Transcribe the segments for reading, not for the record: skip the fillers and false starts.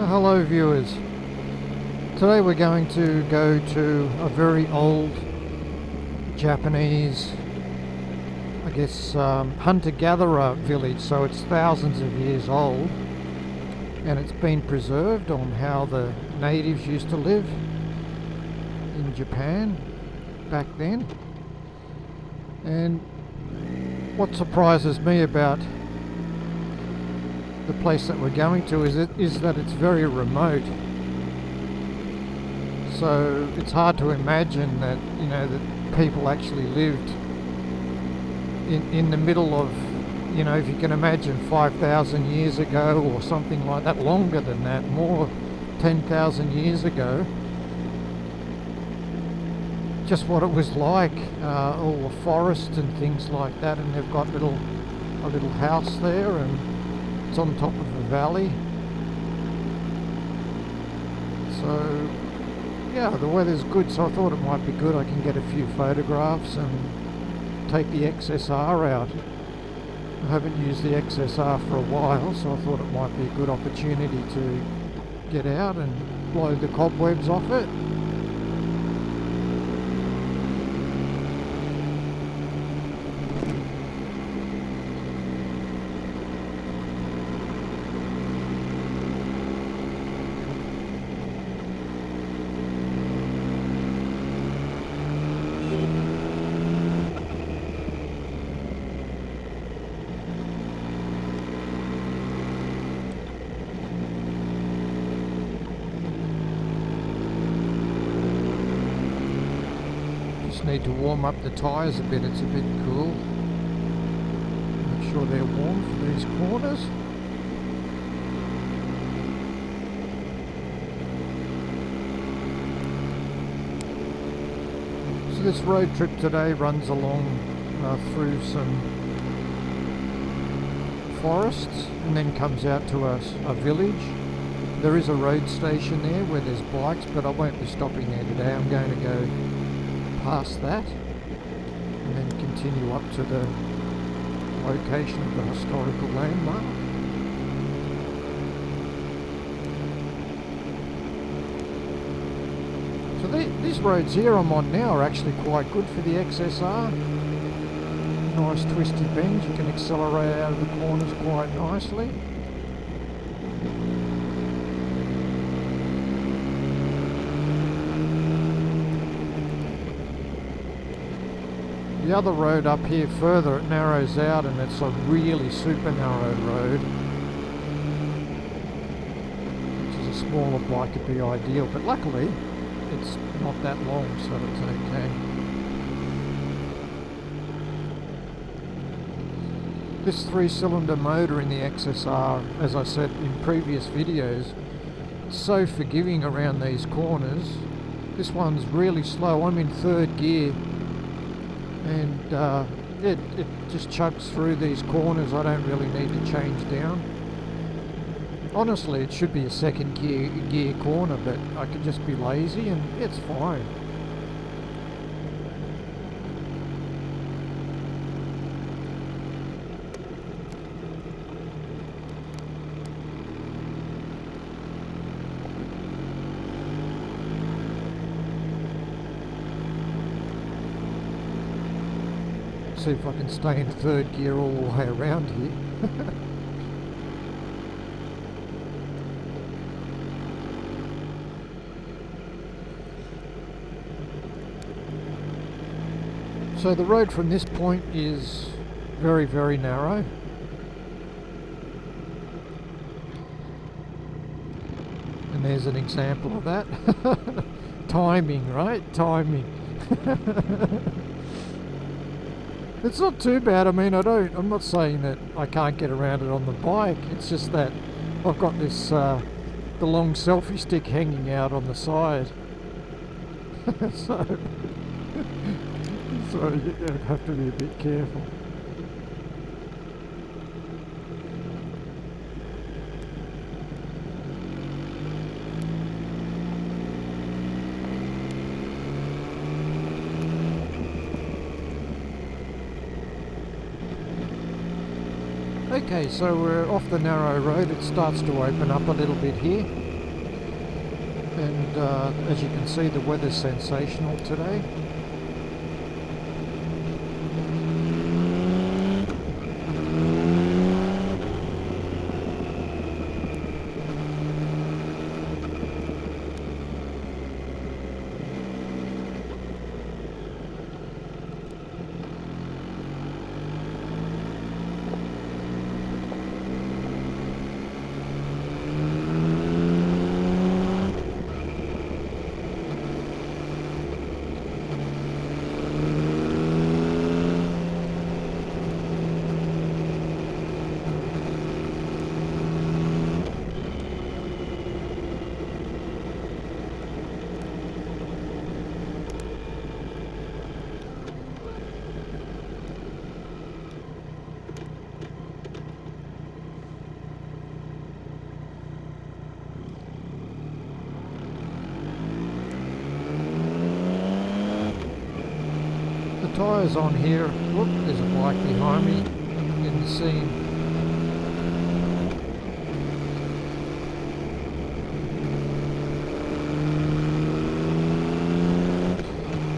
Hello viewers, today we're going to go to a very old Japanese, I guess, hunter-gatherer village, so it's thousands of years old and it's been preserved on how the natives used to live in Japan back then. And what surprises me about the place that we're going to is that it's very remote, so it's hard to imagine that that people actually lived in the middle of, if you can imagine 5,000 years ago or something like that, longer than that, more 10,000 years ago, just what it was like, all the forest and things like that. And they've got a little house there, and it's on top of a valley. So yeah, the weather's good, so I thought it might be good. I can get a few photographs and take the XSR out. I haven't used the XSR for a while, so I thought it might be a good opportunity to get out and blow the cobwebs off it. Need to warm up the tyres a bit, it's a bit cool. Make sure they're warm for these corners. So this road trip today runs along through some forests and then comes out to a village. There is a road station there where there's bikes, but I won't be stopping there today. I'm going to go past that and then continue up to the location of the historical landmark. So these roads here I'm on now are actually quite good for the XSR. Nice twisty bends, you can accelerate out of the corners quite nicely. The other road up here further, it narrows out and it's a really super narrow road, which is a smaller bike would be ideal, but luckily it's not that long, so it's okay. This 3-cylinder motor in the XSR, as I said in previous videos, it's so forgiving around these corners. This one's really slow. I'm in 3rd gear. And it just chugs through these corners. I don't really need to change down. Honestly, it should be a 2nd gear corner, but I could just be lazy and it's fine. See if I can stay in 3rd gear all the way around here. So the road from this point is very, very narrow. And there's an example of that. Timing, right? Timing. It's not too bad. I mean, I'm not saying that I can't get around it on the bike. It's just that I've got this, the long selfie stick hanging out on the side. so you have to be a bit careful. Okay, so we're off the narrow road. It starts to open up a little bit here. And as you can see, the weather's sensational today. Tyres on here. Look, there's a bike behind me in the scene.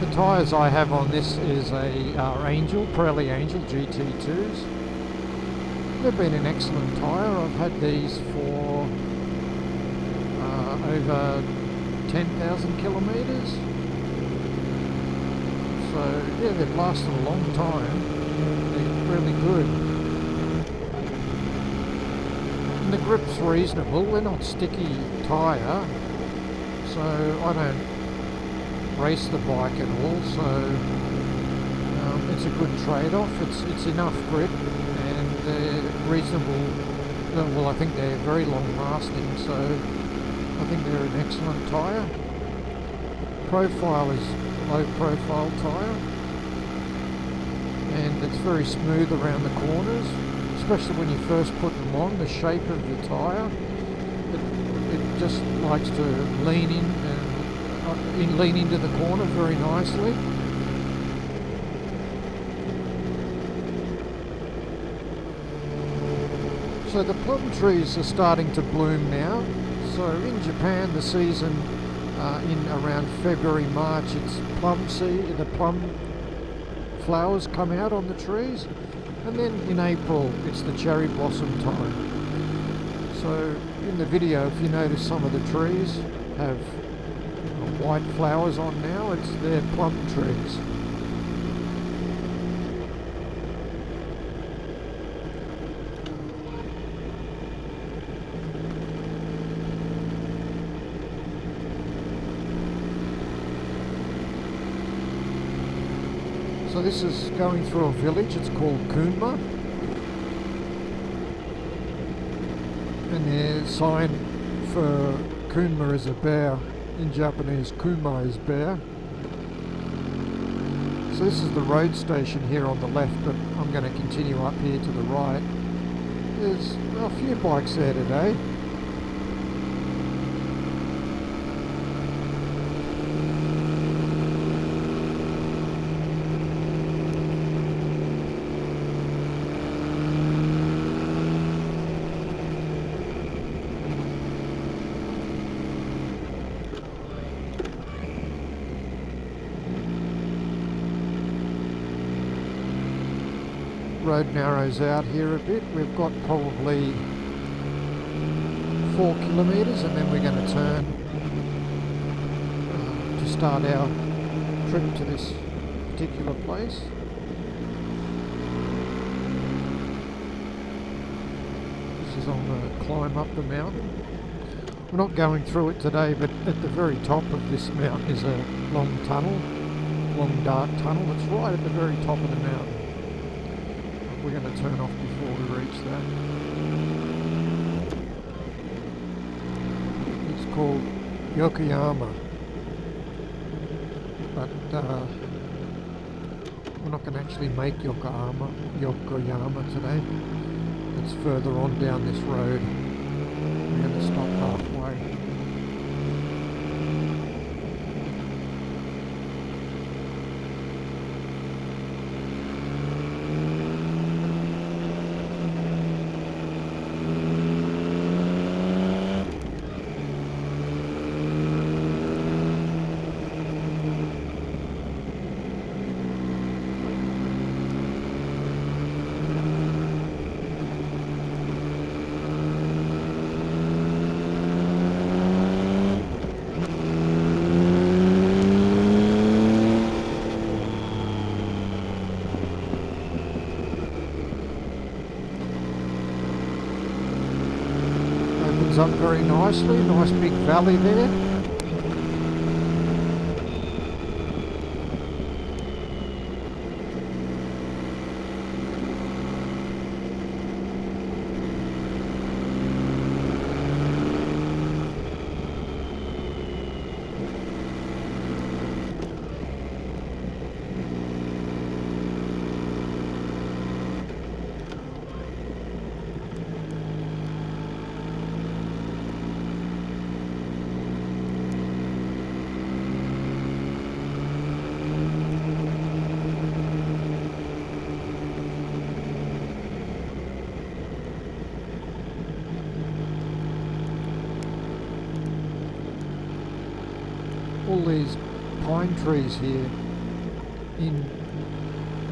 The tyres I have on this is a Pirelli Angel GT2s. They've been an excellent tyre. I've had these for over 10,000 kilometres. So yeah, they've lasted a long time. They're really good. And the grip's reasonable. They're not sticky tyre, so I don't race the bike at all. So it's a good trade-off. It's enough grip, and they're reasonable. Well, I think they're very long-lasting. So I think they're an excellent tyre. Profile is low profile tyre, and it's very smooth around the corners, especially when you first put them on. The shape of the tyre, it just likes to lean in and lean into the corner very nicely. So the plum trees are starting to bloom now. So in Japan, the season in around February, March, it's plum seed. The plum flowers come out on the trees, and then in April it's the cherry blossom time. So in the video, if you notice, some of the trees have white flowers on now. They're plum trees. So this is going through a village. It's called Kunma, and the sign for Kunma is a bear. In Japanese, Kuma is bear. So this is the road station here on the left, but I'm going to continue up here to the right. There's a few bikes there today. Road narrows out here a bit. We've got probably 4 kilometres, and then we're going to turn to start our trip to this particular place. This is on the climb up the mountain. We're not going through it today, but at the very top of this mountain is a long tunnel, long dark tunnel. It's right at the very top of the mountain. We're going to turn off before we reach that. It's called Yokoyama, but we're not going to actually make Yokoyama today. It's further on down this road. We're going to stop halfway. lines up very nicely, nice big valley there. All these pine trees here in,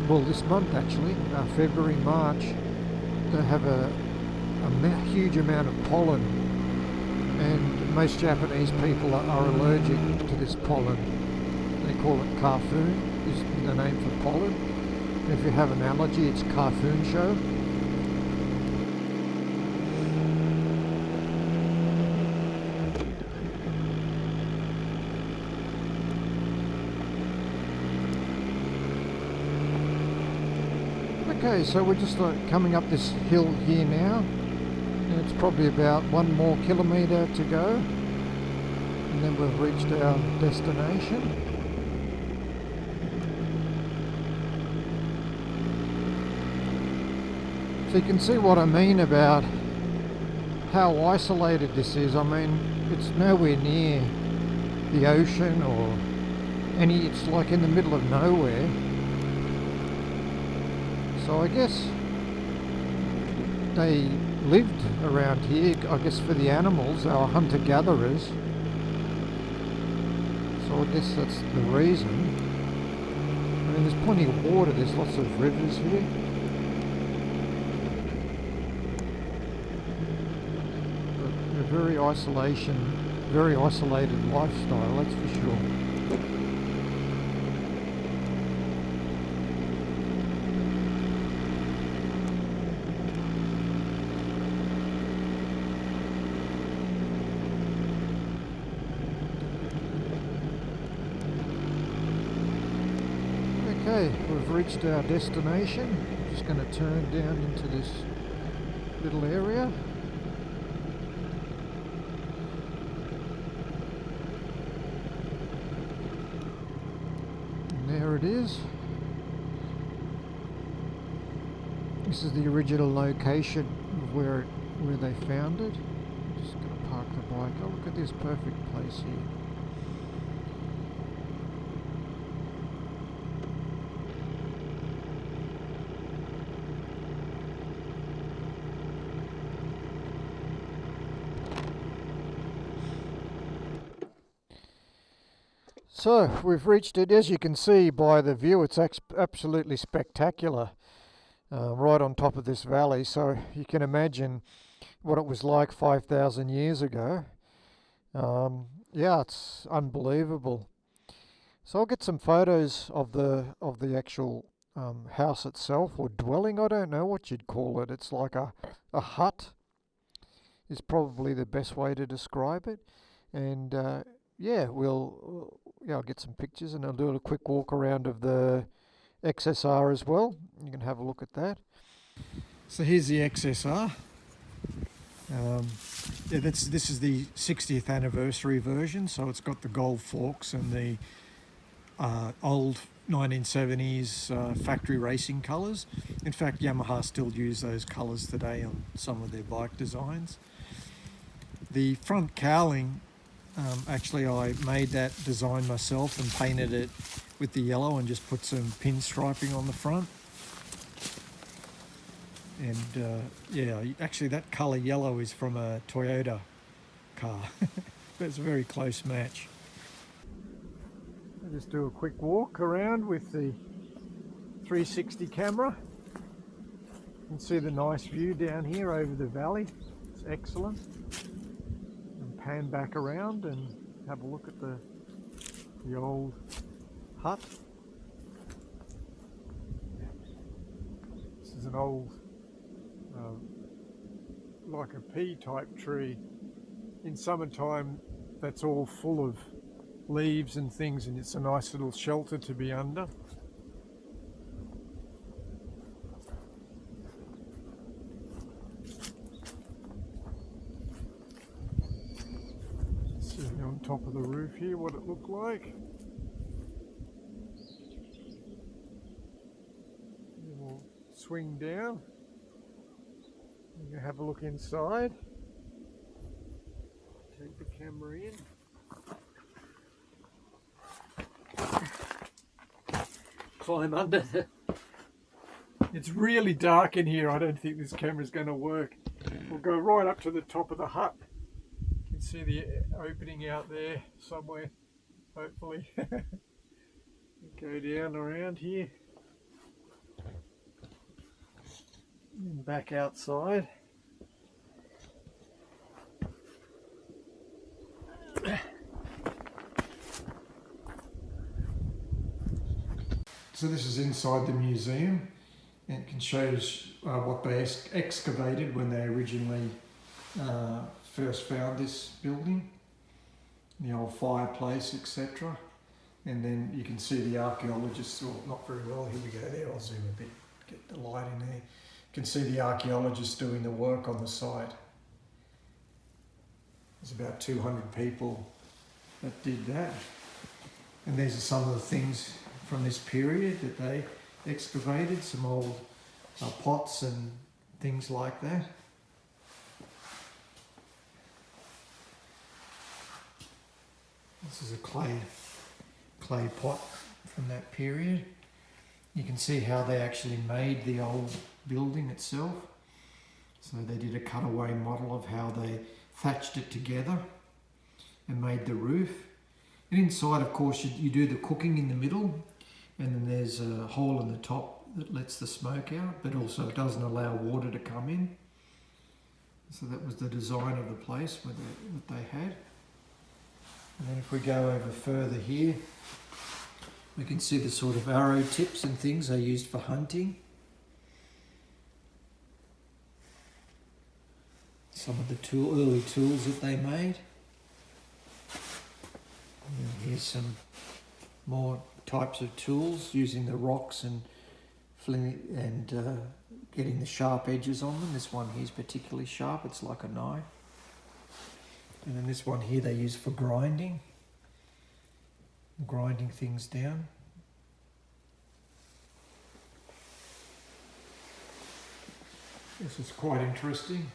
well, this month actually, February, March, they have a huge amount of pollen, and most Japanese people are allergic to this pollen. They call it kafun, is the name for pollen. And if you have an allergy, it's kafun show. Okay, so we're just coming up this hill here now, and it's probably about 1 more kilometre to go, and then we've reached our destination. So you can see what I mean about how isolated this is. I mean, it's nowhere near the ocean or any, it's like in the middle of nowhere. So I guess they lived around here, I guess for the animals, they were hunter-gatherers. So I guess that's the reason. I mean, there's plenty of water, there's lots of rivers here. But a very isolated lifestyle, that's for sure. Okay, we've reached our destination. I'm just going to turn down into this little area. And there it is. This is the original location of where they found it. I'm just going to park the bike. Oh, look at this perfect place here. So we've reached it. As you can see by the view, it's absolutely spectacular, right on top of this valley. So you can imagine what it was like 5,000 years ago. Yeah, it's unbelievable. So I'll get some photos of the actual house itself, or dwelling. I don't know what you'd call it. It's like a hut is probably the best way to describe it. And yeah, I'll get some pictures, and I'll do a quick walk around of the XSR as well. You can have a look at that. So here's the XSR. Yeah, this is the 60th anniversary version, so it's got the gold forks and the old 1970s factory racing colours. In fact, Yamaha still use those colours today on some of their bike designs. The front cowling, actually I made that design myself and painted it with the yellow and just put some pinstriping on the front. And yeah, actually that colour yellow is from a Toyota car. It's a very close match. I'll just do a quick walk around with the 360 camera. You can see the nice view down here over the valley. It's excellent. And pan back around and have a look at the old hut. This is an old like a pea type tree in summertime that's all full of leaves and things, and it's a nice little shelter to be under. Sitting on top of the roof here, what it looked like. And we'll swing down and have a look inside. Take the camera in. Climb under. It's really dark in here. I don't think this camera's going to work. We'll go right up to the top of the hut. You can see the opening out there somewhere, hopefully. Go down around here and back outside. So this is inside the museum, and it shows what they excavated when they originally first found this building, the old fireplace, etc. And then you can see the archaeologists, well, not very well, here we go there, I'll zoom a bit, get the light in there. You can see the archaeologists doing the work on the site. There's about 200 people that did that. And these are some of the things from this period that they excavated, some old pots and things like that. This is a clay pot from that period. You can see how they actually made the old building itself. So they did a cutaway model of how they thatched it together and made the roof. And inside, of course, you do the cooking in the middle, and then there's a hole in the top that lets the smoke out, but also it doesn't allow water to come in. So that was the design of the place that they had. And then if we go over further here, we can see the sort of arrow tips and things they used for hunting. Some of the early tools that they made. And here's some more types of tools using the rocks and getting the sharp edges on them. This one here is particularly sharp, it's like a knife. And then this one here they use for grinding things down. This is quite interesting.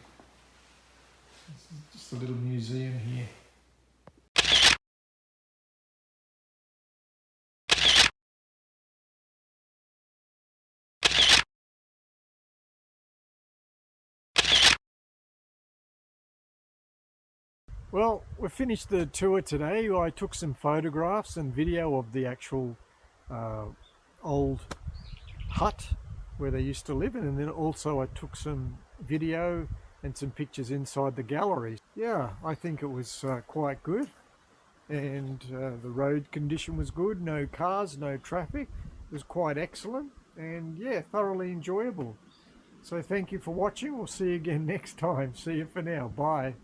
This is just a little museum here. Well, we finished the tour today. I took some photographs and video of the actual old hut where they used to live, and then also I took some video and some pictures inside the gallery. Yeah, I think it was quite good, and the road condition was good, no cars, no traffic. It was quite excellent, and yeah, thoroughly enjoyable. So thank you for watching. We'll see you again next time. See you for now. Bye.